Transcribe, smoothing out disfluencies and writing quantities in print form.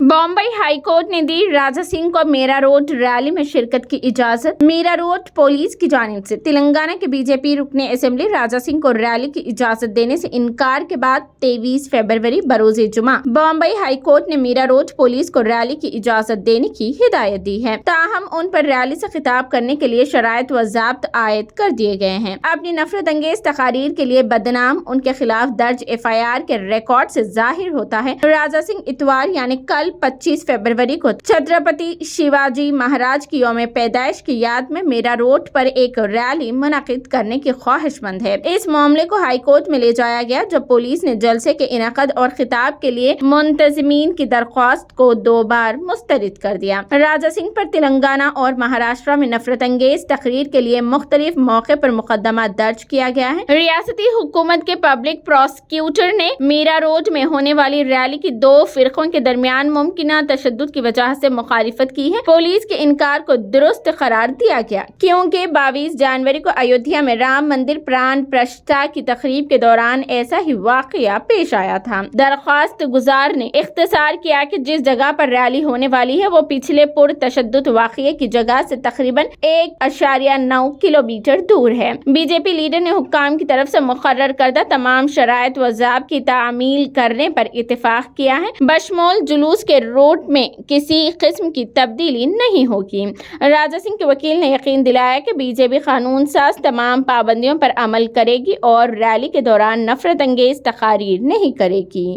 Bommai high court ने दी राजा सिंह को Meera road rally में शिरकत की इजाजत। मीरा रोड पुलिस की जानिब से तेलंगाना के बीजेपी रुकने असेंबली राजा सिंह को रैली की इजाजत देने से इनकार के बाद 23 फरवरी बरोज़े जुमा बॉम्बई हाई कोर्ट ने मीरा रोड पुलिस को रैली की इजाजत देने की हिदायत दी है। ताहम उन पर रैली से खिताब करने के लिए शराइत व ज़ाब्त आयद कर दिए गए हैं। अपनी नफरत अंगेज तकारीर के लिए बदनाम उनके खिलाफ दर्ज FIR के रिकॉर्ड से जाहिर होता है राजा सिंह इतवार यानी कल 25 फरवरी को छत्रपति शिवाजी महाराज की यौम पैदाइश की याद में मीरा रोड पर एक रैली मुनक़िद करने की ख्वाहिशमंद है। इस मामले को हाई कोर्ट में ले जाया गया जब पुलिस ने जलसे के इनक़द और खिताब के लिए मुंतज़मीन की दरख्वास्त को 2 बार मुस्तरद कर दिया। राजा सिंह पर तेलंगाना और महाराष्ट्र में नफरत अंगेज तकरीर के लिए मुख्तलिफ मौके पर मुकदमा दर्ज किया गया है। रियासती हुकूमत के पब्लिक प्रोसिक्यूटर ने मीरा रोड में होने वाली रैली की 2 फिरकों के दरमियान मुमकिना तशद्दुद की वजह से मुखालिफत की है। पुलिस के इनकार को दुरुस्त करार दिया गया क्योंकि 22 जनवरी को अयोध्या में राम मंदिर प्राण प्रतिष्ठा की तकरीब के दौरान ऐसा ही वाकया पेश आया था। दरख्वास्त गुजार ने इख्तिसार किया कि जिस जगह पर रैली होने वाली है वो पिछले पुरतशद्दुद वाकये की जगह से तकरीबन 1.9 किलोमीटर दूर है। बीजेपी लीडर ने हुक्काम की तरफ से मुकर्रर करदा तमाम शराइत व ज़ाब्त की तामील करने पर इत्तेफाक किया है। बशमूल जुलूस के रूट में किसी किस्म की तब्दीली नहीं होगी। राजा सिंह के वकील ने यकीन दिलाया कि बीजेपी कानून साज तमाम पाबंदियों पर अमल करेगी और रैली के दौरान नफरत अंगेज तकारीर नहीं करेगी।